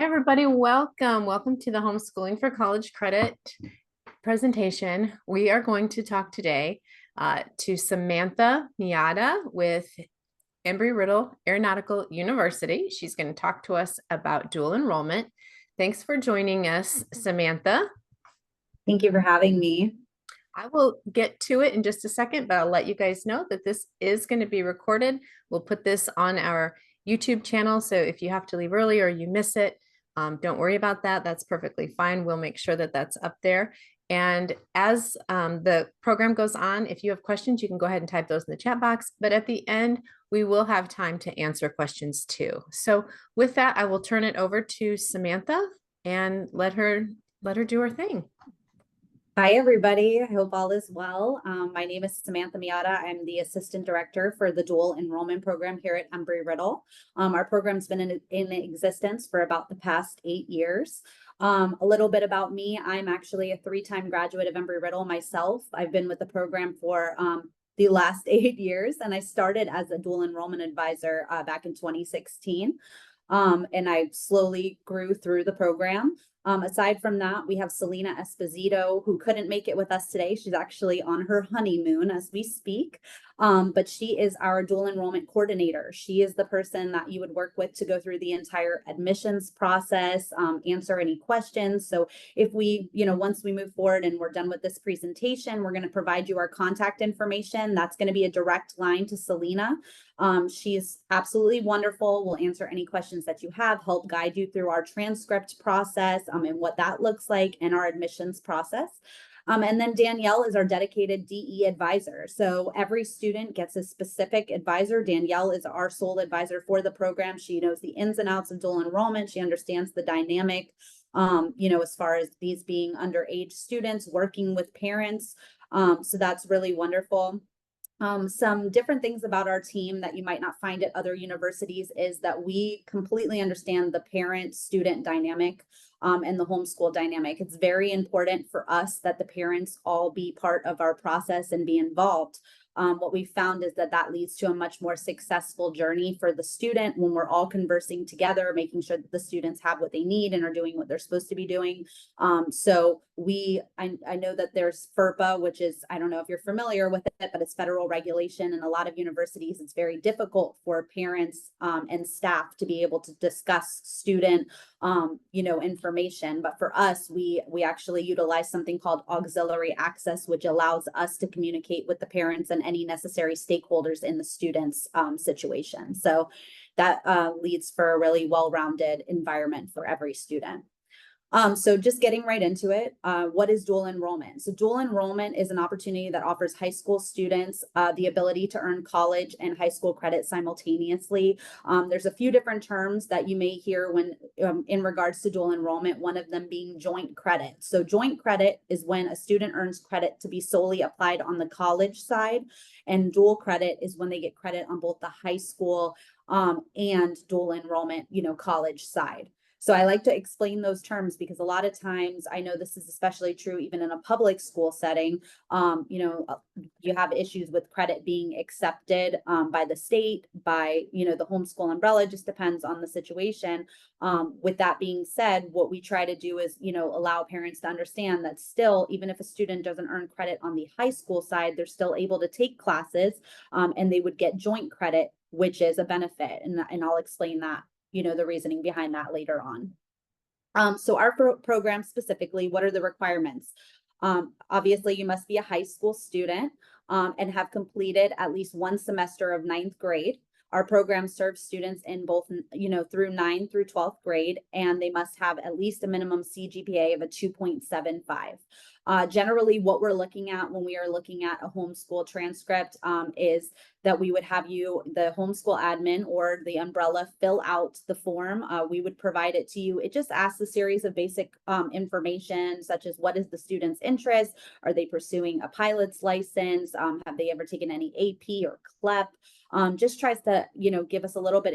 Hi, everybody. Welcome. Welcome to the Homeschooling for College Credit presentation. We are going to talk today to Samantha Miata with Embry-Riddle Aeronautical University. She's going to talk to us about dual enrollment. Thanks for joining us, Samantha. Thank you for having me. I will get to it in just a second, but I'll let you guys know that this is going to be recorded. We'll put this on our YouTube channel. So if you have to leave early or you miss it, don't worry about that. That's perfectly fine. We'll make sure that that's up there. And as the program goes on, if you have questions, you can go ahead and type those in the chat box. But at the end, we will have time to answer questions too. So with that, I will turn it over to Samantha and let her do her thing. Hi, everybody. I hope all is well. My name is Samantha Miata. I'm the Assistant Director for the Dual Enrollment Program here at Embry-Riddle. Our program's been in existence for about the past 8 years. A little bit about me. I'm actually a 3-time graduate of Embry-Riddle myself. I've been with the program for the last 8 years, and I started as a dual enrollment advisor back in 2016. And I slowly grew through the program. Aside from that, we have Selena Esposito, who couldn't make it with us today. She's actually on her honeymoon as we speak. But she is our dual enrollment coordinator. She is the person that you would work with to go through the entire admissions process, answer any questions. So if we, once we move forward and we're done with this presentation, we're going to provide you our contact information. That's going to be a direct line to Selena. She's absolutely wonderful. We'll answer any questions that you have, help guide you through our transcript process and what that looks like and our admissions process. And then Danielle is our dedicated DE advisor. So every student gets a specific advisor. Danielle is our sole advisor for the program. She knows the ins and outs of dual enrollment. She understands the dynamic, as far as these being underage students, working with parents. So that's really wonderful. Some different things about our team that you might not find at other universities is that we completely understand the parent-student dynamic and the homeschool dynamic. It's very important for us that the parents all be part of our process and be involved. What we found is that leads to a much more successful journey for the student when we're all conversing together, making sure that the students have what they need and are doing what they're supposed to be doing. So I know that there's FERPA, which is, I don't know if you're familiar with it, but it's federal regulation. And a lot of universities, it's very difficult for parents and staff to be able to discuss student information. But for us, we actually utilize something called auxiliary access, which allows us to communicate with the parents and any necessary stakeholders in the student's situation. So that leads for a really well-rounded environment for every student. So just getting right into it, what is dual enrollment? So dual enrollment is an opportunity that offers high school students the ability to earn college and high school credit simultaneously. There's a few different terms that you may hear when in regards to dual enrollment, one of them being joint credit. So joint credit is when a student earns credit to be solely applied on the college side, and dual credit is when they get credit on both the high school and dual enrollment, college side. So I like to explain those terms because a lot of times, I know this is especially true even in a public school setting, you have issues with credit being accepted by the state, by, the homeschool umbrella, just depends on the situation. With that being said, what we try to do is, allow parents to understand that still, even if a student doesn't earn credit on the high school side, they're still able to take classes and they would get joint credit, which is a benefit. And I'll explain that, the reasoning behind that later on. So our program specifically, what are the requirements? Obviously, you must be a high school student and have completed at least one semester of 9th grade. Our program serves students in both, through 9th through 12th grade, and they must have at least a minimum CGPA of a 2.75. Generally, what we're looking at when we are looking at a homeschool transcript is that we would have you, the homeschool admin or the umbrella, fill out the form. We would provide it to you. It just asks a series of basic information, such as what is the student's interest? Are they pursuing a pilot's license? Have they ever taken any AP or CLEP? Just tries to, give us a little bit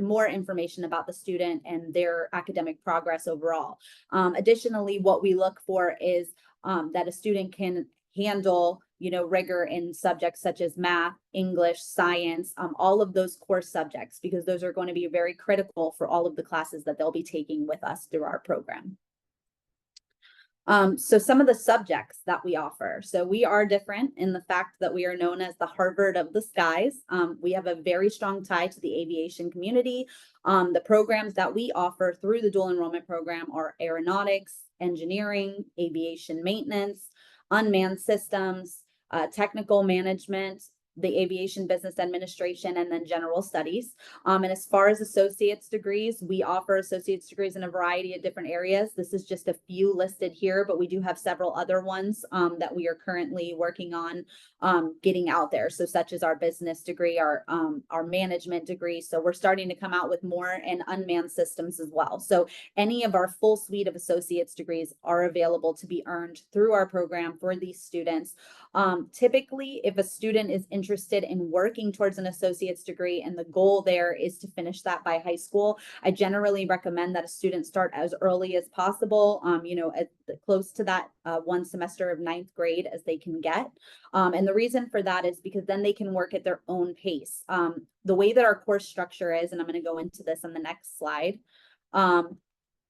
more information about the student and their academic progress overall. Additionally, what we look for is that a student can handle rigor in subjects such as math, English, science, all of those core subjects, because those are going to be very critical for all of the classes that they'll be taking with us through our program. So some of the subjects that we offer. So we are different in the fact that we are known as the Harvard of the skies. We have a very strong tie to the aviation community. The programs that we offer through the dual enrollment program are aeronautics, engineering, aviation maintenance, unmanned systems, technical management, the aviation business administration, and then general studies. And as far as associate's degrees, we offer associate's degrees in a variety of different areas. This is just a few listed here, but we do have several other ones that we are currently working on getting out there. So such as our business degree, our management degree. So we're starting to come out with more in unmanned systems as well. So any of our full suite of associate's degrees are available to be earned through our program for these students. Typically, if a student is interested in working towards an associate's degree and the goal there is to finish that by high school, I generally recommend that a student start as early as possible, close to that 1 semester of 9th grade as they can get. And the reason for that is because then they can work at their own pace. The way that our course structure is, and I'm going to go into this on the next slide,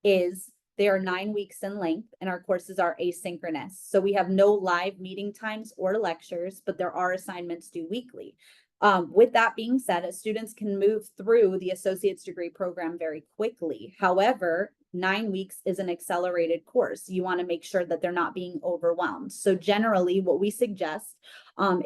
is they are 9 weeks in length, and our courses are asynchronous. So we have no live meeting times or lectures, but there are assignments due weekly. With that being said, students can move through the associate's degree program very quickly. However, 9 weeks is an accelerated course. You want to make sure that they're not being overwhelmed. So generally what we suggest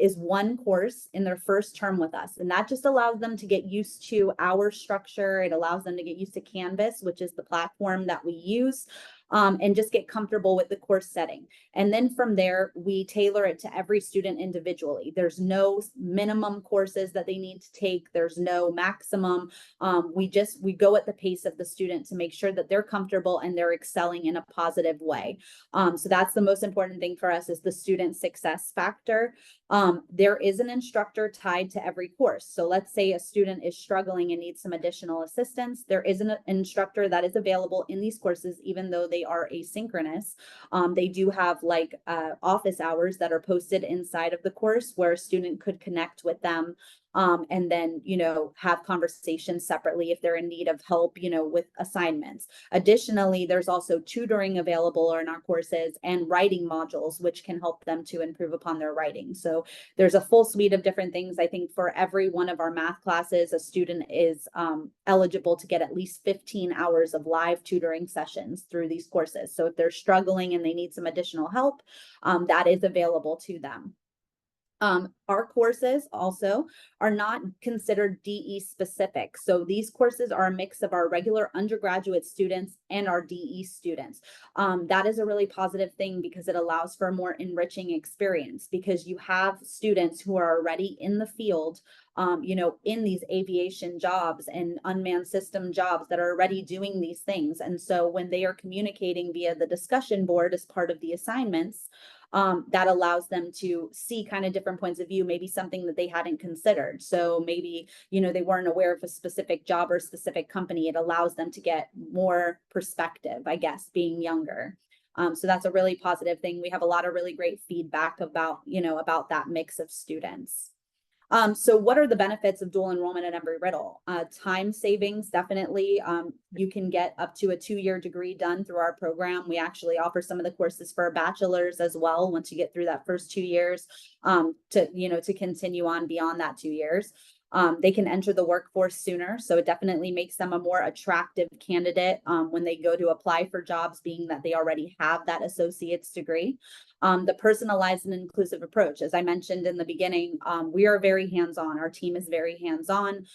is 1 course in their first term with us. And that just allows them to get used to our structure. It allows them to get used to Canvas, which is the platform that we use, and just get comfortable with the course setting. And then from there, we tailor it to every student individually. There's no minimum courses that they need to take. There's no maximum. We go at the pace of the student to make sure that they're comfortable and they're excelling in a positive way. So that's the most important thing for us, is the student success factor. There is an instructor tied to every course. So let's say a student is struggling and needs some additional assistance. There is an instructor that is available in these courses, even though they are asynchronous. They do have office hours that are posted inside of the course where a student could connect with them. And then, have conversations separately if they're in need of help, with assignments. Additionally, there's also tutoring available in our courses and writing modules, which can help them to improve upon their writing. So there's a full suite of different things. I think for every one of our math classes, a student is eligible to get at least 15 hours of live tutoring sessions through these courses. So if they're struggling and they need some additional help, that is available to them. Our courses also are not considered DE specific. So these courses are a mix of our regular undergraduate students and our DE students. That is a really positive thing because it allows for a more enriching experience, because you have students who are already in the field, in these aviation jobs and unmanned system jobs that are already doing these things. And so when they are communicating via the discussion board as part of the assignments, that allows them to see kind of different points of view, maybe something that they hadn't considered. So maybe, they weren't aware of a specific job or specific company. It allows them to get more perspective, I guess, being younger. So that's a really positive thing. We have a lot of really great feedback about that mix of students. So what are the benefits of dual enrollment at Embry-Riddle? Time savings, definitely. You can get up to a 2-year degree done through our program. We actually offer some of the courses for a bachelor's as well, once you get through that first 2 years, to continue on beyond that 2 years. They can enter the workforce sooner, so it definitely makes them a more attractive candidate when they go to apply for jobs, being that they already have that associate's degree. The personalized and inclusive approach, as I mentioned in the beginning, we are very hands-on. Our team is very hands-on.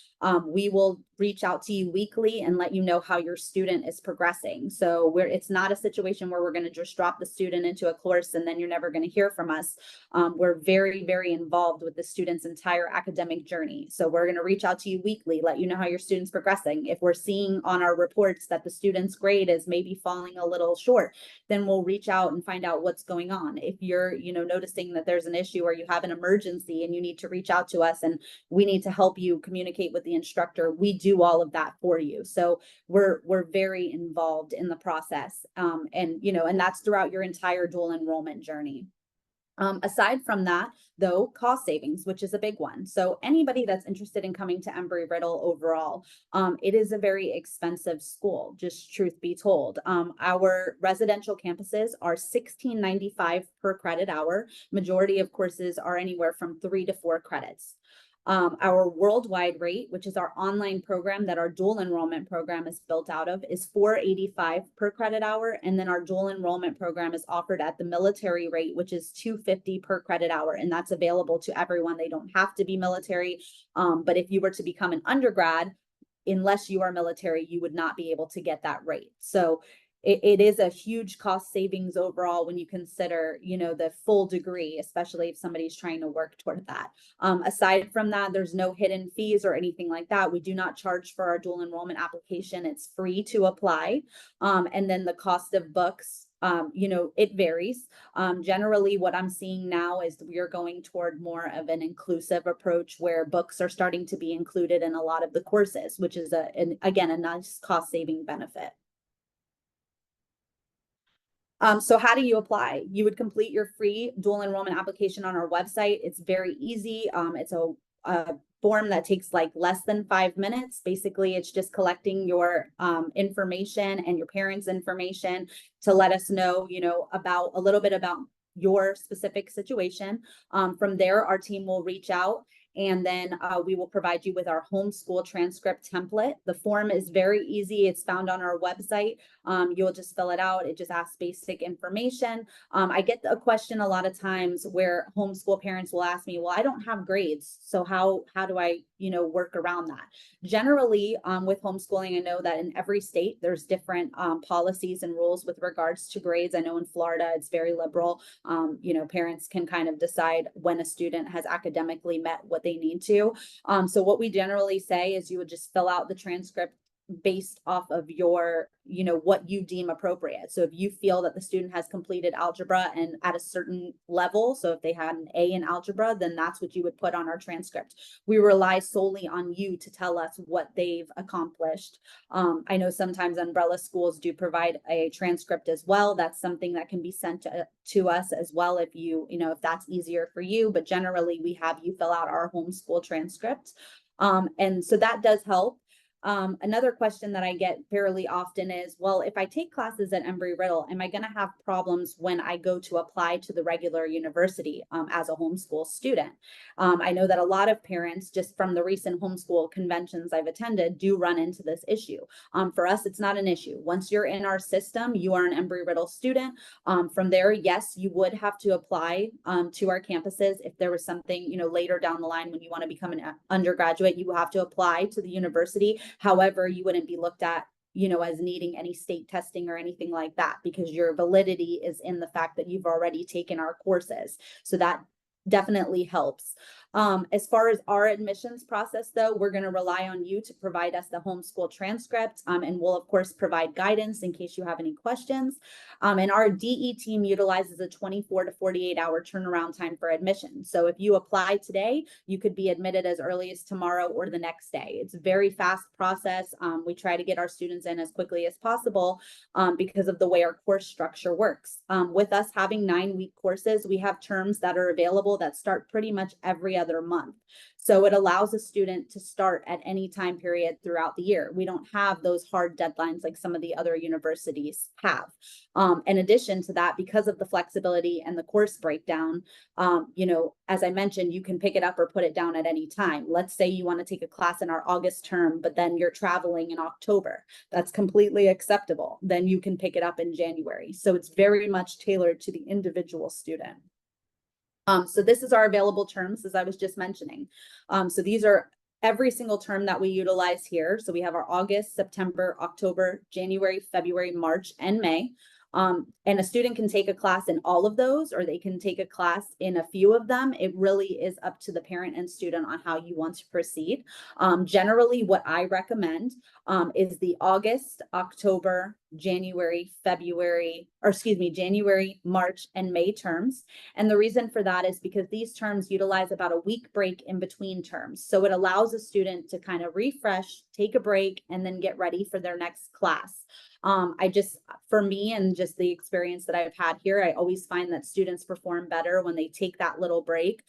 We will reach out to you weekly and let you know how your student is progressing. So it's not a situation where we're going to just drop the student into a course and then you're never going to hear from us. We're very, very involved with the student's entire academic journey. So we're going to reach out to you weekly, let you know how your student's progressing. If we're seeing on our reports that the student's grade is maybe falling a little short, then we'll reach out and find out what's going on. If you're, noticing that there's an issue or you have an emergency and you need to reach out to us and we need to help you communicate with the instructor, we do all of that for you. So we're very involved in the process. And that's throughout your entire dual enrollment journey. Aside from that, though, cost savings, which is a big one. So anybody that's interested in coming to Embry-Riddle overall, it is a very expensive school, just truth be told. Our residential campuses are $16.95 per credit hour. Majority of courses are anywhere from 3 to 4 credits. Our worldwide rate, which is our online program that our dual enrollment program is built out of, is $485 per credit hour. And then our dual enrollment program is offered at the military rate, which is $250 per credit hour. And that's available to everyone. They don't have to be military. But if you were to become an undergrad, unless you are military, you would not be able to get that rate. So it is a huge cost savings overall when you consider, the full degree, especially if somebody's trying to work toward that. Aside from that, there's no hidden fees or anything like that. We do not charge for our dual enrollment application. It's free to apply. And then the cost of books, it varies. Generally, what I'm seeing now is we are going toward more of an inclusive approach where books are starting to be included in a lot of the courses, which is again, a nice cost saving benefit. So how do you apply? You would complete your free dual enrollment application on our website. It's very easy. It's a form that takes like less than 5 minutes. Basically, it's just collecting your information and your parents' information to let us know, about a little bit about your specific situation. From there, our team will reach out, and then we will provide you with our homeschool transcript template. The form is very easy. It's found on our website. You'll just fill it out. It just asks basic information. I get a question a lot of times where homeschool parents will ask me, well, I don't have grades. So how do I, work around that? Generally, with homeschooling, I know that in every state, there's different policies and rules with regards to grades. I know in Florida, it's very liberal. Parents can kind of decide when a student has academically met what they need to. So what we generally say is you would just fill out the transcript based off of your, what you deem appropriate. So if you feel that the student has completed algebra and at a certain level, so if they had an A in algebra, then that's what you would put on our transcript. We rely solely on you to tell us what they've accomplished. I know sometimes umbrella schools do provide a transcript as well. That's something that can be sent to us as well if if that's easier for you. But generally, we have you fill out our homeschool transcript. And so that does help. Another question that I get fairly often is, well, if I take classes at Embry-Riddle, am I going to have problems when I go to apply to the regular university as a homeschool student? I know that a lot of parents, just from the recent homeschool conventions I've attended, do run into this issue. For us, it's not an issue. Once you're in our system, you are an Embry-Riddle student. From there, yes, you would have to apply to our campuses. If there was something, later down the line when you want to become an undergraduate, you have to apply to the university. However, you wouldn't be looked at, as needing any state testing or anything like that, because your validity is in the fact that you've already taken our courses. So that definitely helps. As far as our admissions process, though, we're going to rely on you to provide us the homeschool transcript, and we'll, of course, provide guidance in case you have any questions. And our DE team utilizes a 24 to 48-hour turnaround time for admission. So if you apply today, you could be admitted as early as tomorrow or the next day. It's a very fast process. We try to get our students in as quickly as possible because of the way our course structure works. With us having 9-week courses, we have terms that are available that start pretty much every other month. So it allows a student to start at any time period throughout the year. We don't have those hard deadlines like some of the other universities have. In addition to that, because of the flexibility and the course breakdown, as I mentioned, you can pick it up or put it down at any time. Let's say you want to take a class in our August term, but then you're traveling in October. That's completely acceptable. Then you can pick it up in January. So it's very much tailored to the individual student. So this is our available terms, as I was just mentioning. So these are every single term that we utilize here. So we have our August, September, October, January, February, March, and May. And a student can take a class in all of those, or they can take a class in a few of them. It really is up to the parent and student on how you want to proceed. Generally, what I recommend is the August, October, January, March, and May terms. And the reason for that is because these terms utilize about a week break in between terms. So it allows a student to kind of refresh, take a break, and then get ready for their next class. For me and just the experience that I've had here, I always find that students perform better when they take that little break.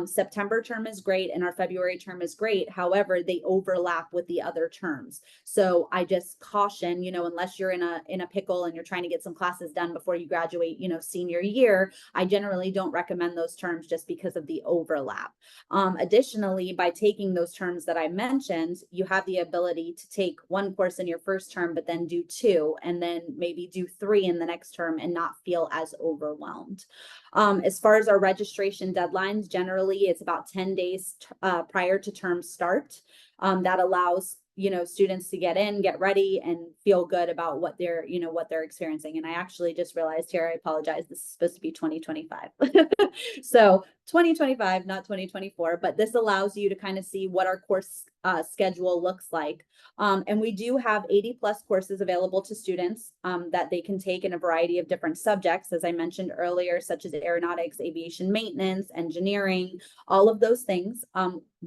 September term is great and our February term is great. However, they overlap with the other terms. So I just caution, unless you're in a pickle and you're trying to get some classes done before you graduate, senior year, I generally don't recommend those terms just because of the overlap. Additionally, by taking those terms that I mentioned, you have the ability to take one course in your first term, but then do two, and then maybe do three in the next term and not feel as overwhelmed. As far as our registration deadlines, generally it's about 10 days prior to term start. That allows students to get in, get ready, and feel good about what they're experiencing. And I actually just realized here, I apologize, this is supposed to be 2025. So 2025, not 2024, but this allows you to kind of see what our course schedule looks like. And we do have 80 plus courses available to students that they can take in a variety of different subjects, as I mentioned earlier, such as aeronautics, aviation maintenance, engineering, all of those things.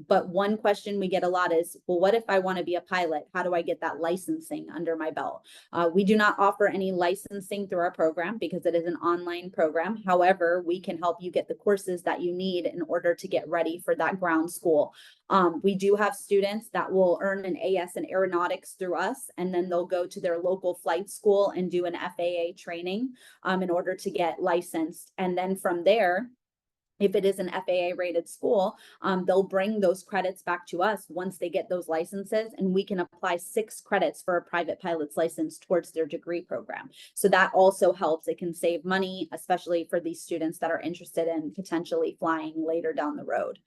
But one question we get a lot is, well, what if I want to be a pilot? How do I get that licensing under my belt? We do not offer any licensing through our program because it is an online program. However, we can help you get the courses that you need in order to get ready for that ground school. We do have students that will earn an AS in aeronautics through us, and then they'll go to their local flight school and do an FAA training in order to get licensed. And then from there, if it is an FAA rated school, they'll bring those credits back to us once they get those licenses, and we can apply 6 credits for a private pilot's license towards their degree program. So that also helps. It can save money, especially for these students that are interested in potentially flying later down the road.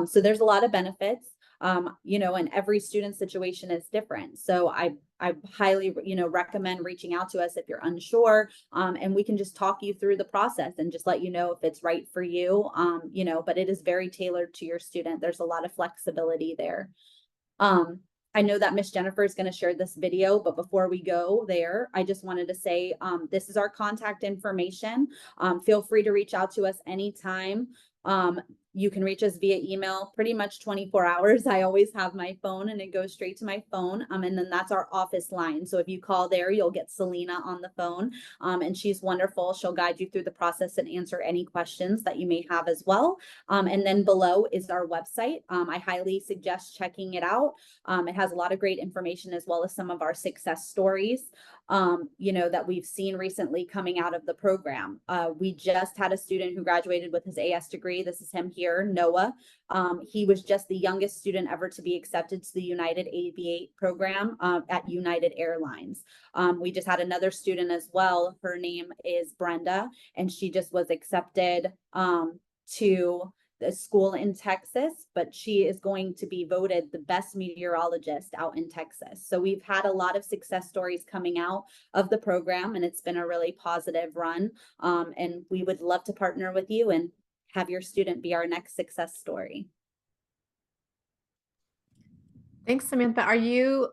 So there's a lot of benefits. And every student situation is different. So I highly, recommend reaching out to us if you're unsure, and we can just talk you through the process and just let you know if it's right for you, but it is very tailored to your student. There's a lot of flexibility there. I know that Miss Jennifer is going to share this video, but before we go there, I just wanted to say, this is our contact information. Feel free to reach out to us anytime. You can reach us via email pretty much 24 hours. I always have my phone and it goes straight to my phone. And then that's our office line. So if you call there, you'll get Selena on the phone. And she's wonderful. She'll guide you through the process and answer any questions that you may have as well. And then below is our website. I highly suggest checking it out. It has a lot of great information as well as some of our success stories, that we've seen recently coming out of the program. We just had a student who graduated with his AS degree. This is him here, Noah. He was just the youngest student ever to be accepted to the United Aviate program at United Airlines. We just had another student as well. Her name is Brenda, and she just was accepted to the school in Texas, but she is going to be voted the best meteorologist out in Texas. So we've had a lot of success stories coming out of the program, and it's been a really positive run. And we would love to partner with you and have your student be our next success story. Thanks, Samantha. Are you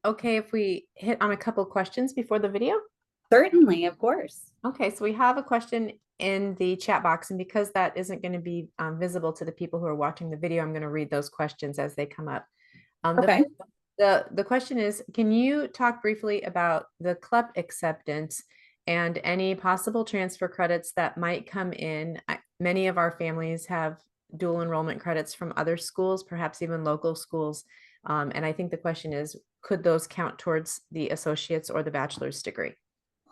okay if we hit on a couple questions before the video? Certainly, of course. Okay, so we have a question in the chat box, and because that isn't going to be visible to the people who are watching the video, I'm going to read those questions as they come up. Okay. The question is, can you talk briefly about the CLEP acceptance and any possible transfer credits that might come in? Many of our families have dual enrollment credits from other schools, perhaps even local schools. And I think the question is, could those count towards the associate's or the bachelor's degree?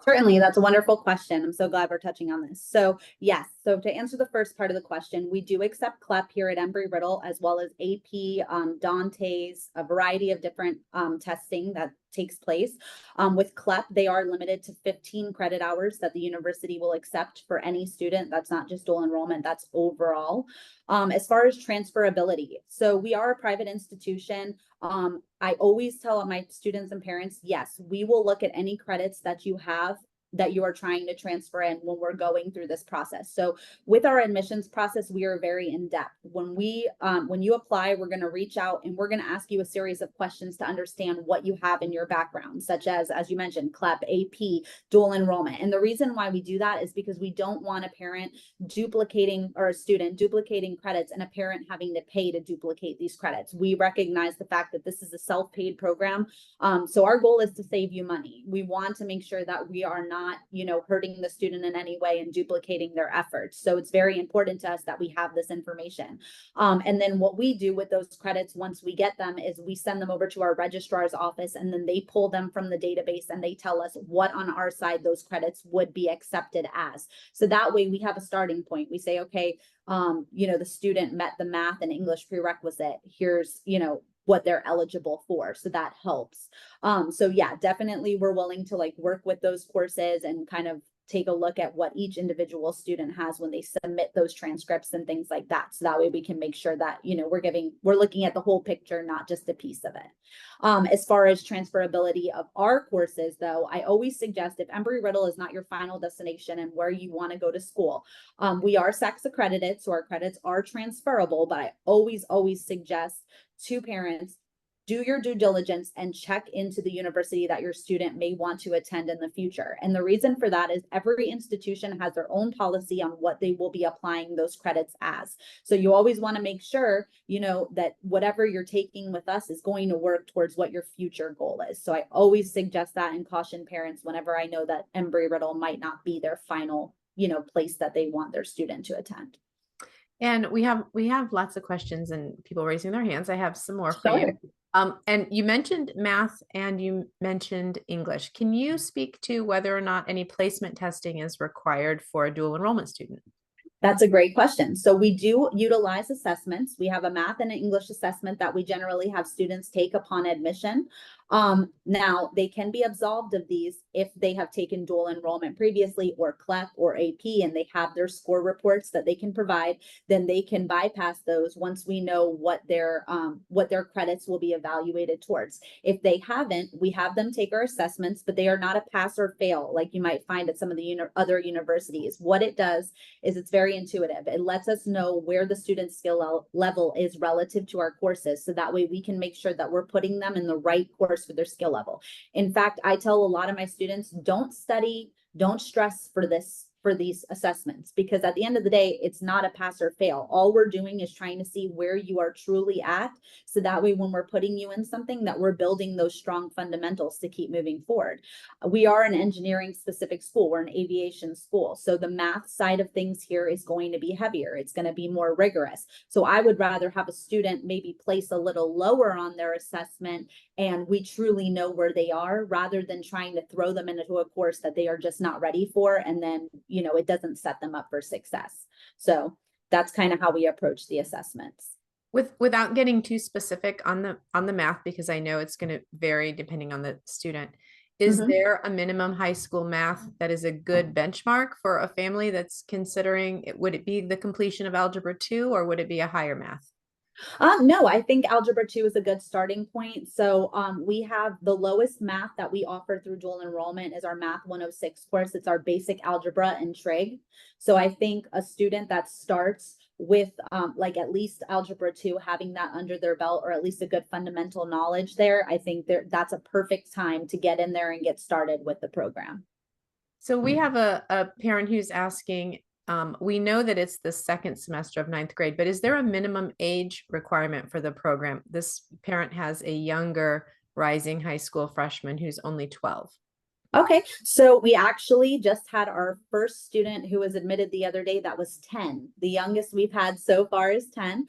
Certainly, that's a wonderful question. I'm so glad we're touching on this. So yes, so to answer the first part of the question, we do accept CLEP here at Embry-Riddle, as well as AP, Dante's, a variety of different testing that takes place. With CLEP, they are limited to 15 credit hours that the university will accept for any student. That's not just dual enrollment, that's overall. As far as transferability, so we are a private institution. I always tell my students and parents, yes, we will look at any credits that you have that you are trying to transfer in when we're going through this process. So with our admissions process, we are very in depth. When you apply, we're going to reach out and we're going to ask you a series of questions to understand what you have in your background, such as you mentioned, CLEP, AP, dual enrollment. And the reason why we do that is because we don't want a parent duplicating, or a student duplicating credits and a parent having to pay to duplicate these credits. We recognize the fact that this is a self-paid program. So our goal is to save you money. We want to make sure that we are not, hurting the student in any way and duplicating their efforts. So it's very important to us that we have this information. And then what we do with those credits once we get them is we send them over to our registrar's office, and then they pull them from the database and they tell us what on our side those credits would be accepted as. So that way we have a starting point. We say, okay, the student met the math and English prerequisite. Here's, what they're eligible for. So that helps. So yeah, definitely we're willing to work with those courses and kind of take a look at what each individual student has when they submit those transcripts and things like that. So that way we can make sure that, we're looking at the whole picture, not just a piece of it. As far as transferability of our courses though, I always suggest if Embry-Riddle is not your final destination and where you want to go to school, we are SACS accredited, so our credits are transferable, but I always suggest to parents, do your due diligence and check into the university that your student may want to attend in the future. And the reason for that is every institution has their own policy on what they will be applying those credits as. So you always want to make sure, that whatever you're taking with us is going to work towards what your future goal is. So I always suggest that and caution parents whenever I know that Embry-Riddle might not be their final, place that they want their student to attend. And we have lots of questions and people raising their hands. I have some more for Sure. you. And you mentioned math and you mentioned English. Can you speak to whether or not any placement testing is required for a dual enrollment student? That's a great question. So we do utilize assessments. We have a math and an English assessment that we generally have students take upon admission. Now they can be absolved of these if they have taken dual enrollment previously or CLEP or AP and they have their score reports that they can provide, then they can bypass those once we know what their credits will be evaluated towards. If they haven't, we have them take our assessments, but they are not a pass or fail like you might find at some of the other universities. What it does is it's very intuitive. It lets us know where the student's skill level is relative to our courses. So that way we can make sure that we're putting them in the right course for their skill level. In fact, I tell a lot of my students, don't study, don't stress for these assessments, because at the end of the day, it's not a pass or fail. All we're doing is trying to see where you are truly at. So that way, when we're putting you in something, that we're building those strong fundamentals to keep moving forward. We are an engineering specific school. We're an aviation school. So the math side of things here is going to be heavier. It's going to be more rigorous. So I would rather have a student maybe place a little lower on their assessment and we truly know where they are, rather than trying to throw them into a course that they are just not ready for. And then, it doesn't set them up for success. So that's kind of how we approach the assessments. Without getting too specific on the math, because I know it's going to vary depending on the student, is there a minimum high school math that is a good benchmark for a family that's considering it? Would it be the completion of Algebra 2 or would it be a higher math? No, I think Algebra 2 is a good starting point. So we have the lowest math that we offer through dual enrollment is our Math 106 course. It's our basic algebra and trig. So I think a student that starts with at least Algebra 2, having that under their belt, or at least a good fundamental knowledge there, I think that's a perfect time to get in there and get started with the program. So we have a parent who's asking, we know that it's the second semester of 9th grade, but is there a minimum age requirement for the program? This parent has a younger rising high school freshman who's only 12. Okay, so we actually just had our first student who was admitted the other day that was 10. The youngest we've had so far is 10.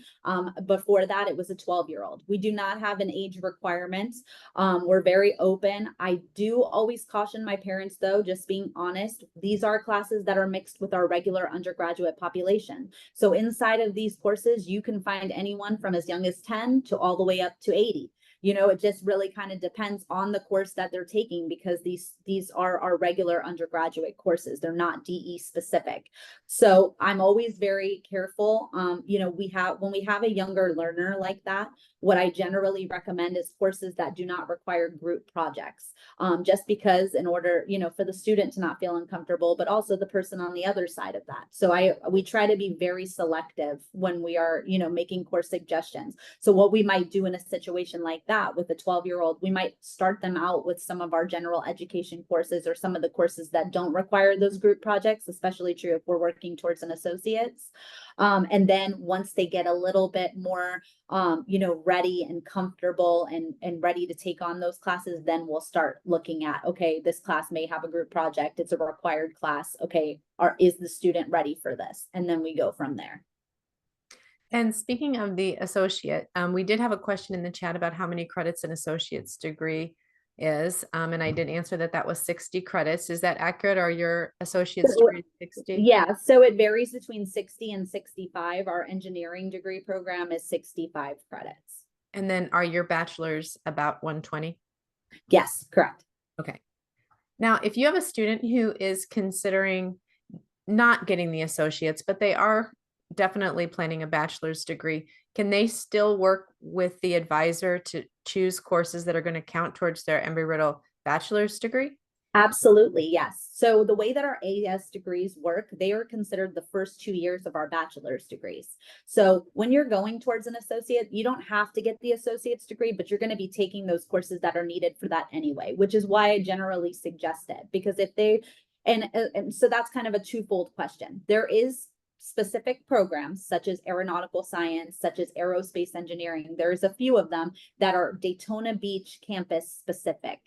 Before that, it was a 12-year-old. We do not have an age requirement. We're very open. I do always caution my parents, though, just being honest, these are classes that are mixed with our regular undergraduate population. So inside of these courses, you can find anyone from as young as 10 to all the way up to 80. You know, it just really kind of depends on the course that they're taking, because these are our regular undergraduate courses. They're not DE specific. So I'm always very careful. You know, when we have a younger learner like that, what I generally recommend is courses that do not require group projects. Just because in order, you know, for the student to not feel uncomfortable, but also the person on the other side of that. So we try to be very selective when we are, you know, making course suggestions. So what we might do in a situation like that with a 12-year-old, we might start them out with some of our general education courses or some of the courses that don't require those group projects, especially true if we're working towards an associate's. And then once they get a little bit more, you know, ready and comfortable and ready to take on those classes, then we'll start looking at, okay, this class may have a group project. It's a required class. Okay, is the student ready for this? And then we go from there. And speaking of the associate, we did have a question in the chat about how many credits an associate's degree is. And I did answer that that was 60 credits. Is that accurate? Or your associate's degree is 60? Yeah, so it varies between 60 and 65. Our engineering degree program is 65 credits. And then are your bachelor's about 120? Yes, correct. Okay. Now, if you have a student who is considering not getting the associates, but they are definitely planning a bachelor's degree, can they still work with the advisor to choose courses that are going to count towards their Embry-Riddle bachelor's degree? Absolutely, yes. So the way that our AS degrees work, they are considered the first 2 years of our bachelor's degrees. So when you're going towards an associate, you don't have to get the associate's degree, but you're going to be taking those courses that are needed for that anyway, which is why I generally suggest it. Because if they, and so that's kind of a twofold question. There is specific programs such as aeronautical science, such as aerospace engineering. There's a few of them that are Daytona Beach campus specific.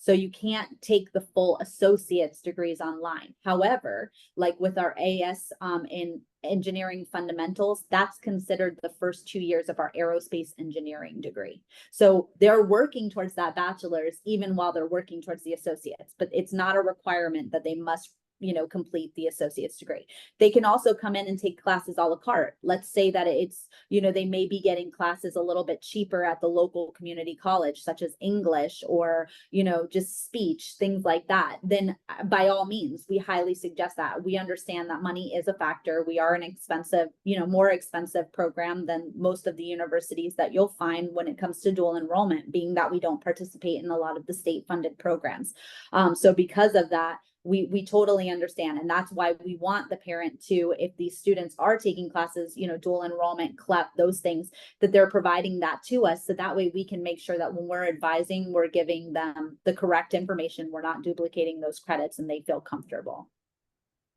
So you can't take the full associate's degrees online. However, like with our AS in engineering fundamentals, that's considered the first 2 years of our aerospace engineering degree. So they're working towards that bachelor's even while they're working towards the associates, but it's not a requirement that they must, you know, complete the associate's degree. They can also come in and take classes a la carte. Let's say that it's, you know, they may be getting classes a little bit cheaper at the local community college, such as English or, you know, just speech, things like that. Then by all means, we highly suggest that. We understand that money is a factor. We are an expensive, you know, more expensive program than most of the universities that you'll find when it comes to dual enrollment, being that we don't participate in a lot of the state funded programs. So because of that, we totally understand. And that's why we want the parent to, if these students are taking classes, you know, dual enrollment, CLEP, those things, that they're providing that to us. So that way we can make sure that when we're advising, we're giving them the correct information. We're not duplicating those credits and they feel comfortable.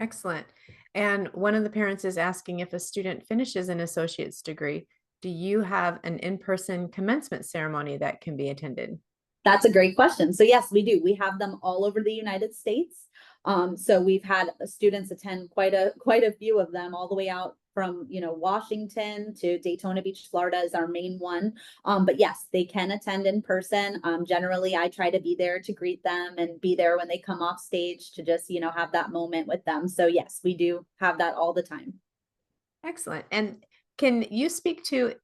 Excellent. And one of the parents is asking, if a student finishes an associate's degree, do you have an in-person commencement ceremony that can be attended? That's a great question. So yes, we do. We have them all over the United States. So we've had students attend quite a few of them, all the way out from, you know, Washington to Daytona Beach, Florida is our main one. But yes, they can attend in person. Generally, I try to be there to greet them and be there when they come off stage to just, you know, have that moment with them. So yes, we do have that all the time. Excellent. And can you speak to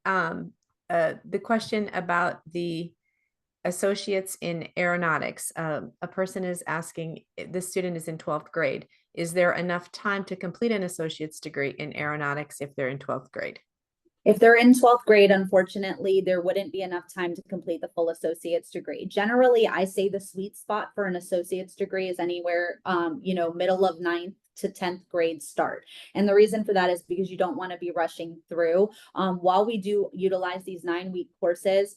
the question about the associates in aeronautics? A person is asking, the student is in 12th grade. Is there enough time to complete an associate's degree in aeronautics if they're in 12th grade? If they're in 12th grade, unfortunately, there wouldn't be enough time to complete the full associate's degree. Generally, I say the sweet spot for an associate's degree is anywhere, you know, middle of 9th to 10th grade start. And the reason for that is because you don't want to be rushing through. While we do utilize these 9-week courses,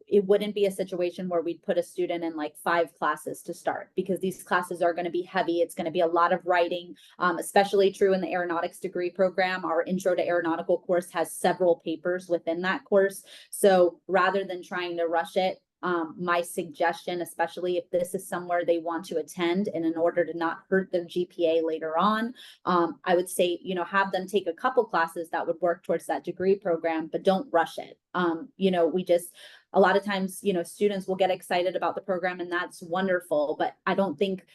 it wouldn't be a situation where we'd put a student in like 5 classes to start, because these classes are going to be heavy. It's going to be a lot of writing, especially true in the aeronautics degree program. Our intro to aeronautical course has several papers within that course. So rather than trying to rush it, my suggestion, especially if this is somewhere they want to attend and in order to not hurt their GPA later on, I would say, you know, have them take a couple classes that would work towards that degree program, but don't rush it. You know, a lot of times, you know, students will get excited about the program and that's wonderful, but I don't think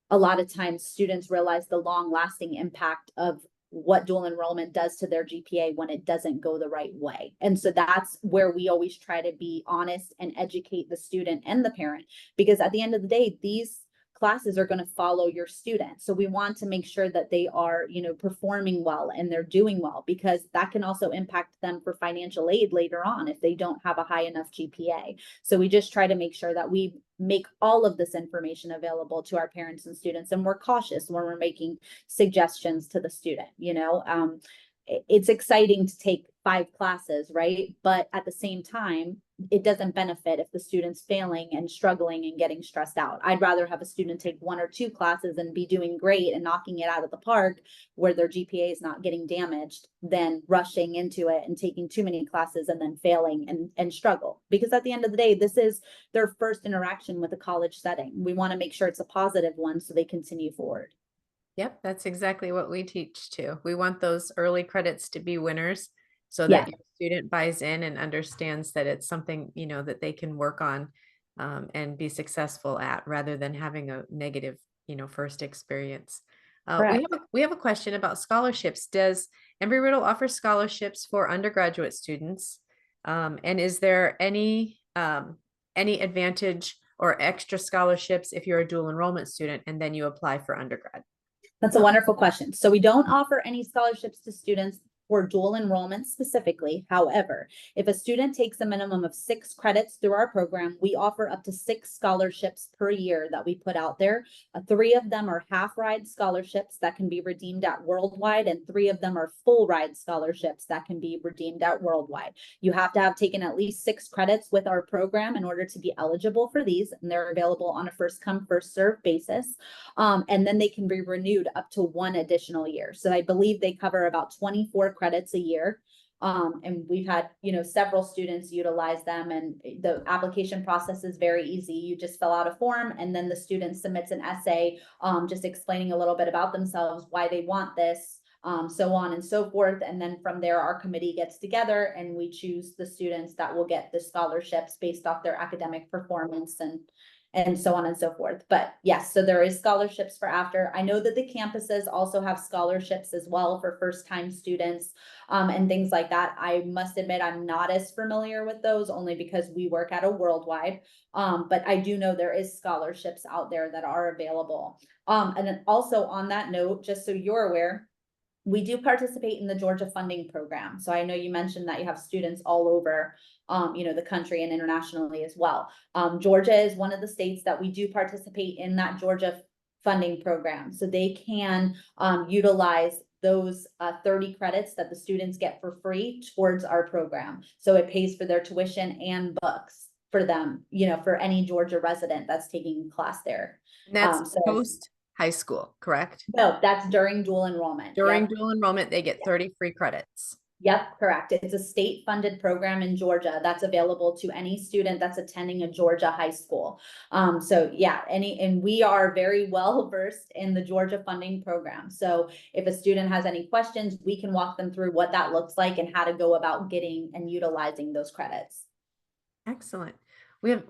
a lot of times students realize the long lasting impact of what dual enrollment does to their GPA when it doesn't go the right way. And so that's where we always try to be honest and educate the student and the parent, because at the end of the day, these classes are going to follow your students. So we want to make sure that they are, performing well and they're doing well, because that can also impact them for financial aid later on if they don't have a high enough GPA. So we just try to make sure that we make all of this information available to our parents and students, and we're cautious when we're making suggestions to the student. It's exciting to take 5 classes, right? But at the same time, it doesn't benefit if the student's failing and struggling and getting stressed out. I'd rather have a student take 1 or 2 classes and be doing great and knocking it out of the park where their GPA is not getting damaged than rushing into it and taking too many classes and then failing and struggle. Because at the end of the day, this is their first interaction with a college setting. We want to make sure it's a positive one so they continue forward. Yep, that's exactly what we teach too. We want those early credits to be winners so Yeah. that your student buys in and understands that it's something, that they can work on and be successful at, rather than having a negative, first experience. We have a question about scholarships. Does Embry-Riddle offer scholarships for undergraduate students? And is there any advantage or extra scholarships if you're a dual enrollment student and then you apply for undergrad? That's a wonderful question. So we don't offer any scholarships to students for dual enrollment specifically. However, if a student takes a minimum of 6 credits through our program, we offer up to 6 scholarships per year that we put out there. 3 of them are half ride scholarships that can be redeemed at Worldwide, and 3 of them are full ride scholarships that can be redeemed at Worldwide. You have to have taken at least 6 credits with our program in order to be eligible for these, and they're available on a first come, first serve basis. And then they can be renewed up to 1 additional year. So I believe they cover about 24 credits a year. And we've had, several students utilize them, and the application process is very easy. You just fill out a form, and then the student submits an essay, just explaining a little bit about themselves, why they want this, so on and so forth. And then from there, our committee gets together and we choose the students that will get the scholarships based off their academic performance and so on and so forth. But yes, so there is scholarships for after. I know that the campuses also have scholarships as well for first-time students and things like that. I must admit, I'm not as familiar with those, only because we work at a Worldwide. But I do know there is scholarships out there that are available. And then also on that note, just so you're aware, we do participate in the Georgia funding program. So I know you mentioned that you have students all over the country and internationally as well. Georgia is one of the states that we do participate in that Georgia funding program. So they can utilize those 30 credits that the students get for free towards our program. So it pays for their tuition and books for them, for any Georgia resident that's taking a class there. And that's post high school, correct? No, that's during dual enrollment. During dual enrollment, they get 30 free credits. Yep, correct. It's a state-funded program in Georgia that's available to any student that's attending a Georgia high school. So yeah, and we are very well versed in the Georgia funding program. So if a student has any questions, we can walk them through what that looks like and how to go about getting and utilizing those credits. Excellent.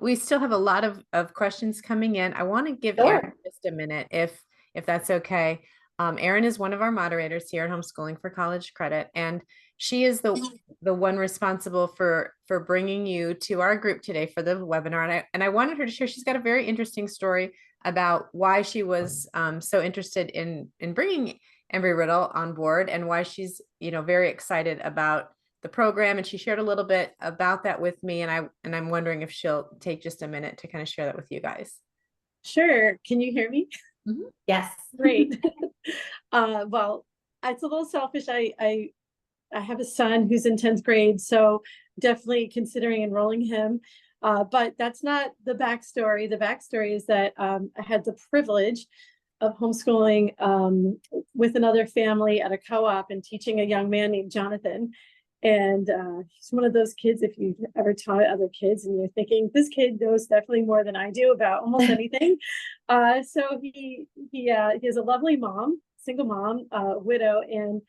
We still have a lot of questions coming in. I want to give Sure. Erin just a minute if that's okay. Erin is one of our moderators here at Homeschooling for College Credit, and she is the one responsible for bringing you to our group today for the webinar. And I wanted her to share. She's got a very interesting story about why she was so interested in bringing Embry-Riddle on board, and why she's very excited about the program. And she shared a little bit about that with me, and I'm wondering if she'll take just a minute to kind of share that with you guys. Sure. Can you hear me? Mm-hmm. Yes. Great. Well, it's a little selfish. I have a son who's in 10th grade, so definitely considering enrolling him. But that's not the backstory. The backstory is that I had the privilege of homeschooling with another family at a co-op and teaching a young man named Jonathan. And he's one of those kids, if you've ever taught other kids and you're thinking, this kid knows definitely more than I do about almost anything. So he has a lovely mom, single mom, widow, and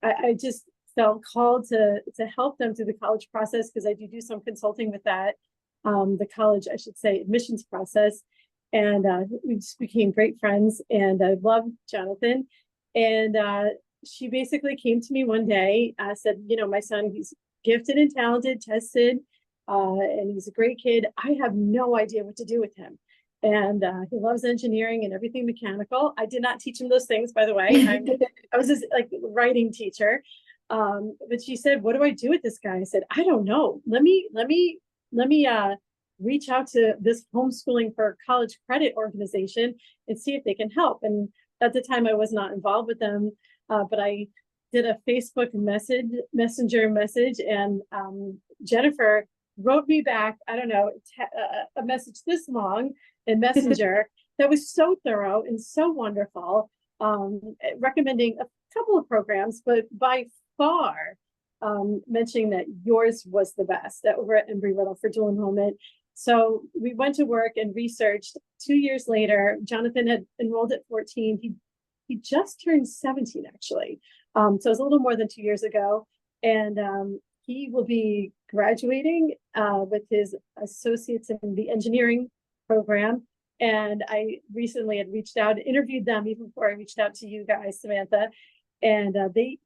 I just felt called to help them through the college process, because I do some consulting with that, the college, I should say, admissions process. And we just became great friends, and I love Jonathan. And she basically came to me one day, said, you know, my son, he's gifted and talented, tested, and he's a great kid. I have no idea what to do with him. And he loves engineering and everything mechanical. I did not teach him those things, by the way. I was his like writing teacher. But she said, what do I do with this guy? I said, I don't know. Let me reach out to this Homeschooling for College Credit organization and see if they can help. And at the time I was not involved with them, but I did a Facebook messenger message, and Jennifer wrote me back, I don't know, a message this long in Messenger that was so thorough and so wonderful, recommending a couple of programs, but by far mentioning that yours was the best over at Embry-Riddle for dual enrollment. So we went to work and researched. 2 years later, Jonathan had enrolled at 14. He just turned 17, actually. So it was a little more than 2 years ago. And he will be graduating with his associates in the engineering program. And I recently had reached out, interviewed them even before I reached out to you guys, Samantha. And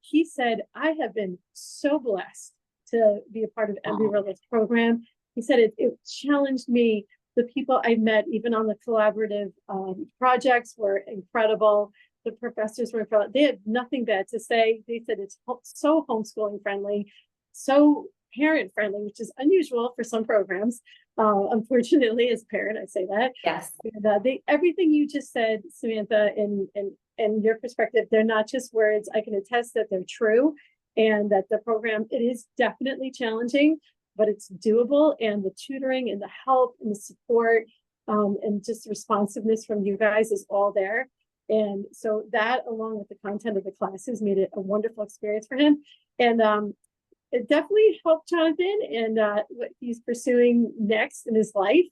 he said, I have been so blessed to be a part of Embry-Riddle's program. He said it challenged me. The people I met, even on the collaborative projects, were incredible. The professors were incredible. They had nothing bad to say. They said it's so homeschooling friendly, so parent friendly, which is unusual for some programs. Unfortunately, as a parent, I say that. Yes. And, everything you just said, Samantha, and your perspective, they're not just words. I can attest that they're true, and that the program, it is definitely challenging, but it's doable. And the tutoring and the help and the support and just responsiveness from you guys is all there. And so that, along with the content of the classes, made it a wonderful experience for him. And it definitely helped Jonathan and what he's pursuing next in his life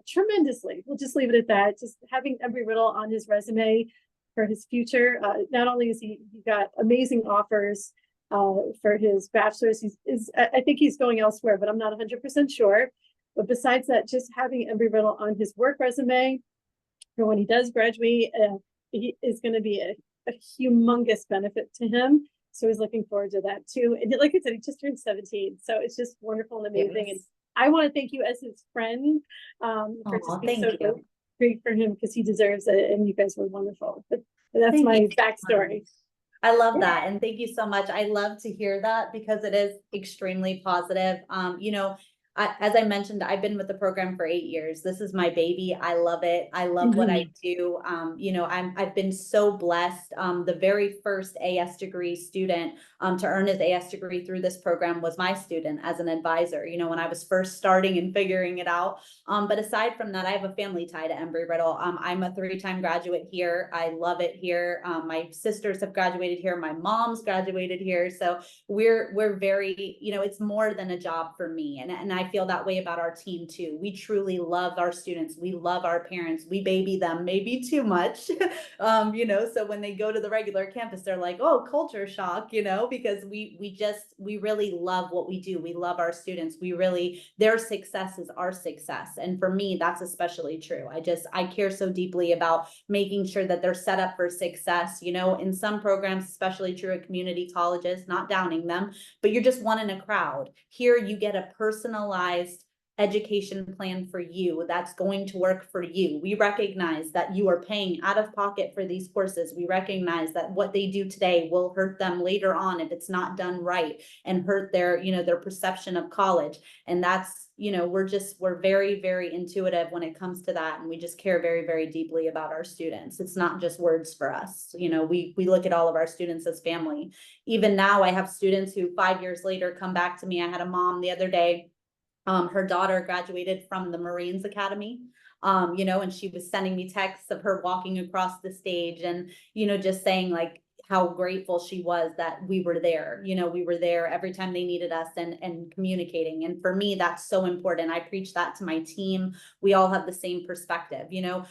tremendously. We'll just leave it at that. Just having Embry-Riddle on his resume for his future. Not only is he got amazing offers for his bachelor's, I think he's going elsewhere, but I'm not 100% sure. But besides that, just having Embry-Riddle on his work resume for when he does graduate, he is going to be a humongous benefit to him. So he's looking forward to that too. And like I said, he just turned 17. So it's just wonderful and amazing. Yes. And I want to thank you as his friend for just being so great for him, because he deserves it. And you guys were wonderful. But that's my backstory. I love that. And thank you so much. I love to hear that, because it is extremely positive. You know, as I mentioned, I've been with the program for 8 years. This is my baby. I love it. I love what I do. You know, I've been so blessed. The very first AS degree student to earn his AS degree through this program was my student as an advisor, you know, when I was first starting and figuring it out. But aside from that, I have a family tie to Embry-Riddle. I'm a 3-time graduate here. I love it here. My sisters have graduated here. My mom's graduated here. So we're very, you know, it's more than a job for me. And I feel that way about our team too. We truly love our students. We love our parents. We baby them maybe too much, you know, so when they go to the regular campus, they're like, oh, culture shock, you know, because we really love what we do. We love our students. Their success is our success. And for me, that's especially true. I care so deeply about making sure that they're set up for success. You know, in some programs, especially true at community colleges, not downing them, but you're just one in a crowd. Here you get a personalized education plan for you that's going to work for you. We recognize that you are paying out of pocket for these courses. We recognize that what they do today will hurt them later on if it's not done right, and hurt their, you know, their perception of college. And that's, you know, we're very, very intuitive when it comes to that. And we just care very, very deeply about our students. It's not just words for us. You know, we look at all of our students as family. Even now I have students who 5 years later come back to me. I had a mom the other day, her daughter graduated from the Marines Academy, you know, and she was sending me texts of her walking across the stage and, you know, just saying like how grateful she was that we were there. You know, we were there every time they needed us, and communicating. And for me, that's so important. I preach that to my team. We all have the same perspective. You know,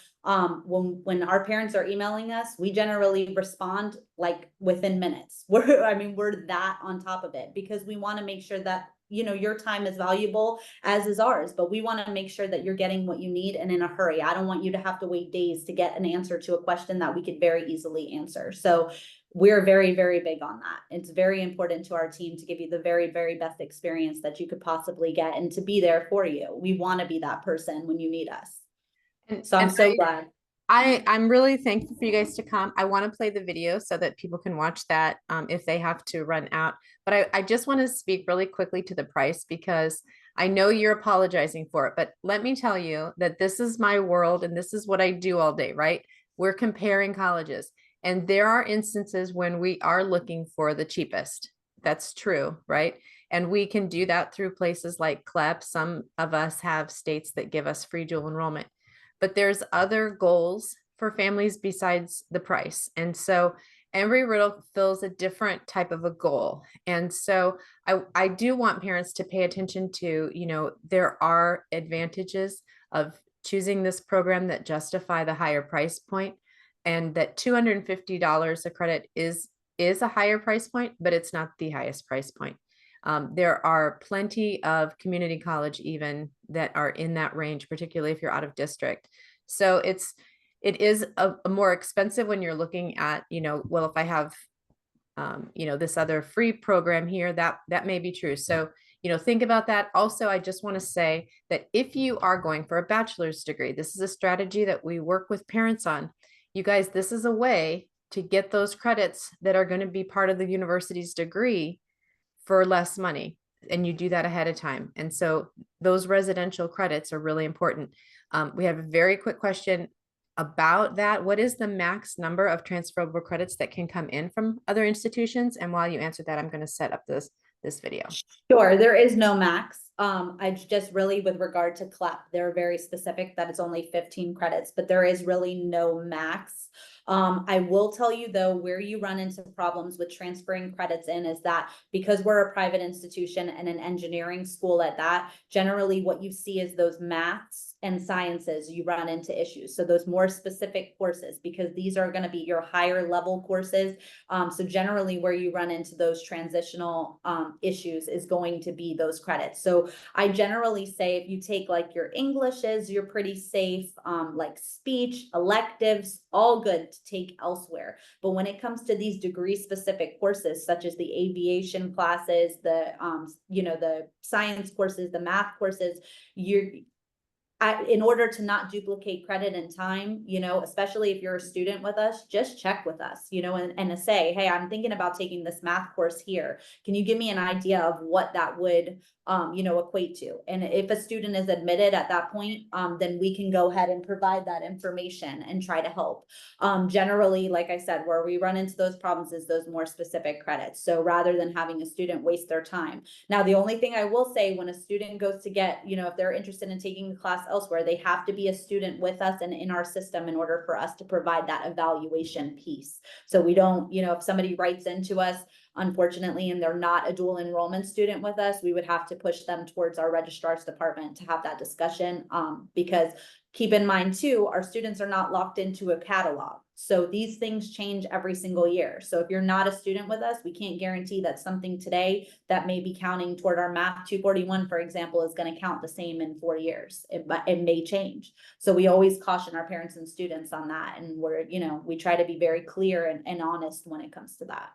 when our parents are emailing us, we generally respond like within minutes. We're that on top of it, because we want to make sure that, you know, your time is valuable, as is ours, but we want to make sure that you're getting what you need and in a hurry. I don't want you to have to wait days to get an answer to a question that we could very easily answer. So we're very, very big on that. It's very important to our team to give you the very, very best experience that you could possibly get and to be there for you. We want to be that person when you need us. So I'm so glad. I'm really thankful for you guys to come. I want to play the video so that people can watch that if they have to run out. But I just want to speak really quickly to the price because I know you're apologizing for it. But let me tell you that this is my world and this is what I do all day, right? We're comparing colleges. And there are instances when we are looking for the cheapest. That's true, right? And we can do that through places like CLEP. Some of us have states that give us free dual enrollment. But there's other goals for families besides the price. And so Embry-Riddle fills a different type of a goal. And so I do want parents to pay attention to, there are advantages of choosing this program that justify the higher price point, and that $250 a credit is a higher price point, but it's not the highest price point. There are plenty of community college even that are in that range, particularly if you're out of district. So it is a more expensive when you're looking at, well, if I have, this other free program here, that may be true. So, think about that. Also, I just want to say that if you are going for a bachelor's degree, this is a strategy that we work with parents on. You guys, this is a way to get those credits that are going to be part of the university's degree for less money, and you do that ahead of time. And so those residential credits are really important. We have a very quick question about that. What is the max number of transferable credits that can come in from other institutions? And while you answer that, I'm going to set up this video. Sure, there is no max. I just really, with regard to CLEP, they're very specific that it's only 15 credits, but there is really no max. I will tell you though, where you run into problems with transferring credits in is that because we're a private institution and an engineering school at that, generally what you see is those maths and sciences, you run into issues. So those more specific courses, because these are going to be your higher level courses. So generally where you run into those transitional issues is going to be those credits. So I generally say if you take like your Englishes, you're pretty safe, like speech, electives, all good to take elsewhere. But when it comes to these degree specific courses, such as the aviation classes, the science courses, the math courses, in order to not duplicate credit and time, especially if you're a student with us, just check with us, and say, hey, I'm thinking about taking this math course here. Can you give me an idea of what that would, equate to? And if a student is admitted at that point, then we can go ahead and provide that information and try to help. Generally, like I said, where we run into those problems is those more specific credits. So rather than having a student waste their time. Now, the only thing I will say when a student goes to get, if they're interested in taking the class elsewhere, they have to be a student with us and in our system in order for us to provide that evaluation piece. So we don't, if somebody writes into us, unfortunately, and they're not a dual enrollment student with us, we would have to push them towards our registrar's department to have that discussion. Because keep in mind too, our students are not locked into a catalog. So these things change every single year. So if you're not a student with us, we can't guarantee that something today that may be counting toward our math 241, for example, is going to count the same in 4 years. It may change. So we always caution our parents and students on that. And we try to be very clear and honest when it comes to that.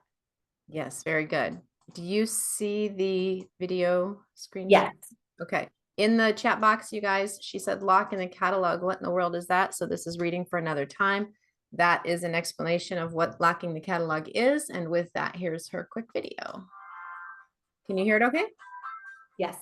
Yes, very good. Do you see the video screen? Yes. Okay. In the chat box, you guys, she said lock in the catalog. What in the world is that? So this is reading for another time. That is an explanation of what locking the catalog is. And with that, here's her quick video. Can you hear it okay? Yes.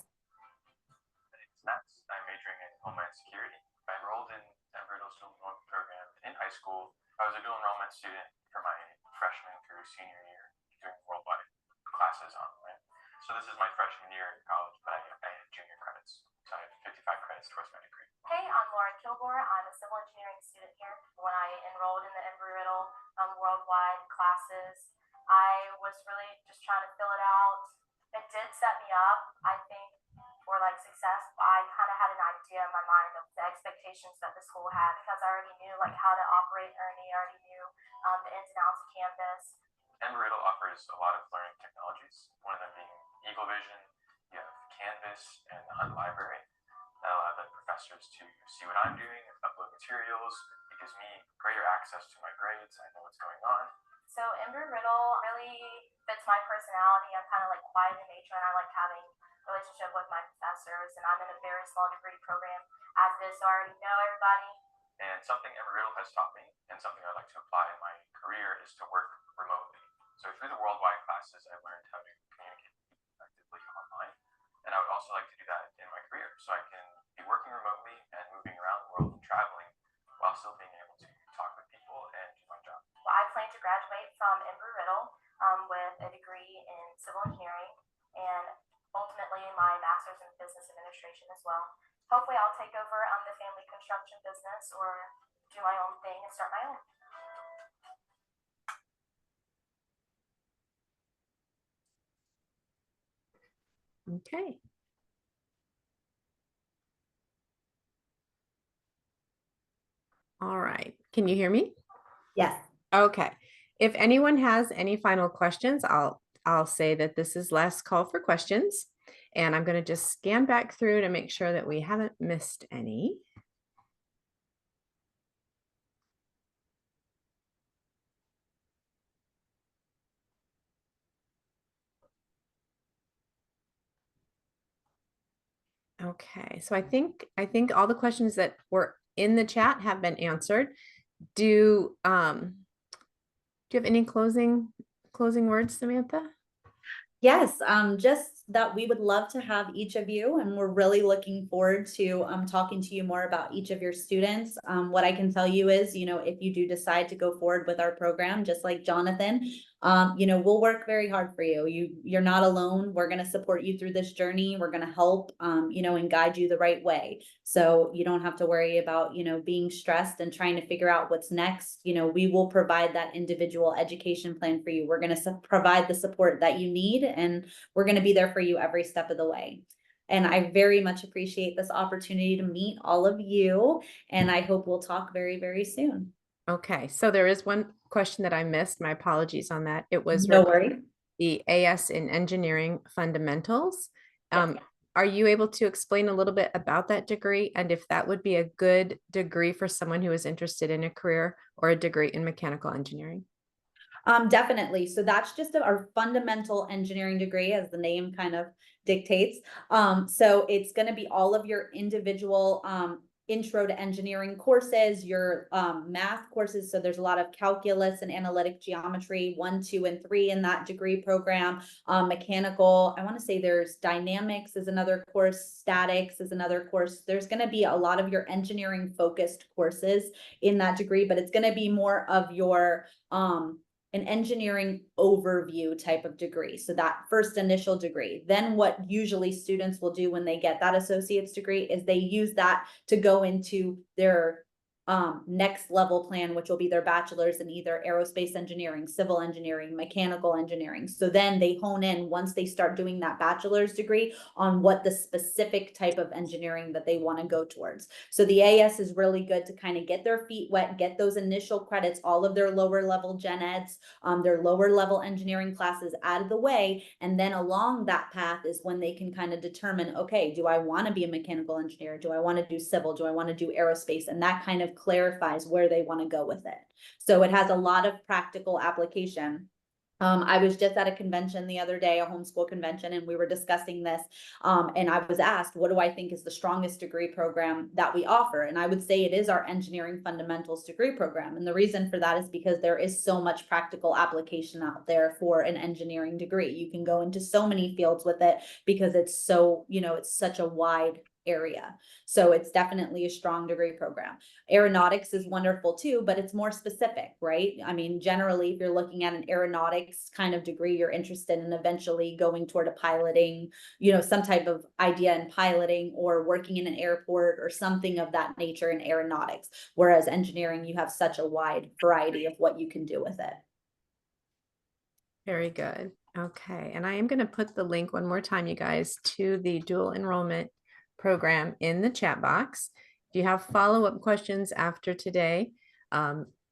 I'm majoring in Homeland Security. I enrolled in Embry-Riddle's dual enrollment program in high school. I was a dual enrollment student for my freshman through senior year, doing worldwide classes online. So this is my freshman year in college, but I had junior credits. So I had 55 credits towards my degree. Hey, I'm Laura Kilgore. I'm a civil engineering student here. When I enrolled in the Embry-Riddle worldwide classes, I was really just trying to fill it out. It did set me up, I think, for like success. I kind of had an idea in my mind of the expectations that the school had because I already knew like how to operate Ernie. I already knew the ins and outs of Canvas. Embry-Riddle offers a lot of learning technologies, one of them being Eagle Vision. You have Canvas and the Hunt Library that allow the professors to see what I'm doing, upload materials. It gives me greater access to my grades. I know what's going on. So Embry-Riddle really fits my personality. I'm kind of like quiet in nature, and I like having a relationship with my professors. And I'm in a very small degree program as it is, so I already know everybody. And something Embry-Riddle has taught me, and something I'd like to apply in my career, is to work remotely. So through the worldwide classes, I've learned how to communicate effectively online. And I would also like to do that in my career, so I can be working remotely and moving around the world and traveling while still being able to talk with people and do my job. Well, I plan to graduate from Embry-Riddle with a degree in civil engineering and ultimately my master's in business administration as well. Hopefully I'll take over the family construction business or do my own thing and start my own. Okay. All right. Can you hear me? Yes. Okay. If anyone has any final questions, I'll say that this is last call for questions. And I'm going to just scan back through to make sure that we haven't missed any. Okay, so I think all the questions that were in the chat have been answered. Do you have any closing words, Samantha? Yes, just that we would love to have each of you, and we're really looking forward to talking to you more about each of your students. What I can tell you is, if you do decide to go forward with our program, just like Jonathan, we'll work very hard for you. You're not alone. We're going to support you through this journey. We're going to help, and guide you the right way. So you don't have to worry about, being stressed and trying to figure out what's next. We will provide that individual education plan for you. We're going to provide the support that you need, and we're going to be there for you every step of the way. And I very much appreciate this opportunity to meet all of you, and I hope we'll talk very, very soon. Okay, so there is one question that I missed. My apologies on that. It was No worries. The AS in Engineering Fundamentals. Yes. Are you able to explain a little bit about that degree and if that would be a good degree for someone who is interested in a career or a degree in mechanical engineering? Definitely. So that's just our fundamental engineering degree, as the name kind of dictates. So it's going to be all of your individual intro to engineering courses, your math courses. So there's a lot of calculus and analytic geometry, 1, 2, and 3 in that degree program. Mechanical, I want to say there's dynamics is another course, statics is another course. There's going to be a lot of your engineering focused courses in that degree, but it's going to be more of your an engineering overview type of degree. So that first initial degree. Then what usually students will do when they get that associate's degree is they use that to go into their next level plan, which will be their bachelor's in either aerospace engineering, civil engineering, mechanical engineering. So then they hone in once they start doing that bachelor's degree on what the specific type of engineering that they want to go towards. So the AS is really good to kind of get their feet wet, get those initial credits, all of their lower level gen eds, their lower level engineering classes out of the way. And then along that path is when they can kind of determine, okay, do I want to be a mechanical engineer? Do I want to do civil? Do I want to do aerospace? And that kind of clarifies where they want to go with it. So it has a lot of practical application. I was just at a convention the other day, a homeschool convention, and we were discussing this. And I was asked, what do I think is the strongest degree program that we offer? And I would say it is our engineering fundamentals degree program. And the reason for that is because there is so much practical application out there for an engineering degree. You can go into so many fields with it because it's so, it's such a wide area. So it's definitely a strong degree program. Aeronautics is wonderful too, but it's more specific, right? I mean, generally, if you're looking at an aeronautics kind of degree, you're interested in eventually going toward a piloting, some type of idea in piloting or working in an airport or something of that nature in aeronautics. Whereas engineering, you have such a wide variety of what you can do with it. Very good. Okay, and I am going to put the link one more time, you guys, to the dual enrollment program in the chat box. If you have follow-up questions after today,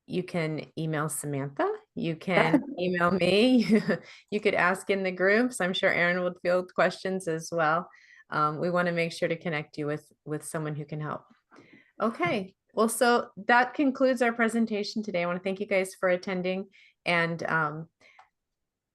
you can email Samantha, you can email me, you could ask in the groups. I'm sure Erin would field questions as well. We want to make sure to connect you with someone who can help. Okay, well, so that concludes our presentation today. I want to thank you guys for attending, and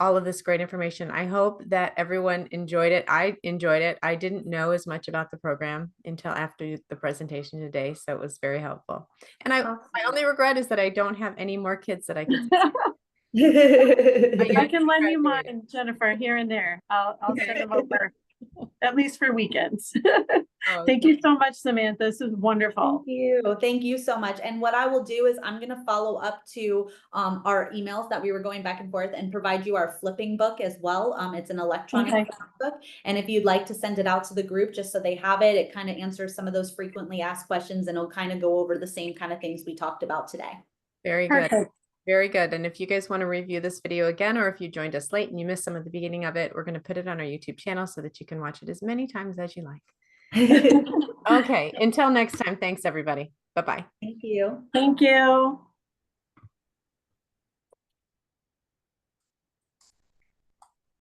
all of this great information. I hope that everyone enjoyed it. I enjoyed it. I didn't know as much about the program until after the presentation today, so it was very helpful. And my only regret is that I don't have any more kids that I can I can lend you mine, Jennifer, here and there. I'll send them over, at least for weekends. Oh, Thank you so much, Samantha. This is wonderful. Thank you. Thank you so much. And what I will do is I'm going to follow up to our emails that we were going back and forth and provide you our flipping book as well. It's an electronic book. And if you'd like to send it out to the group just so they have it, it kind of answers some of those frequently asked questions, and it'll kind of go over the same kind of things we talked about today. Very Perfect. good. Very good. And if you guys want to review this video again, or if you joined us late and you missed some of the beginning of it, we're going to put it on our YouTube channel so that you can watch it as many times as you like. Okay. Until next time. Thanks, everybody. Bye-bye. Thank you. Thank you.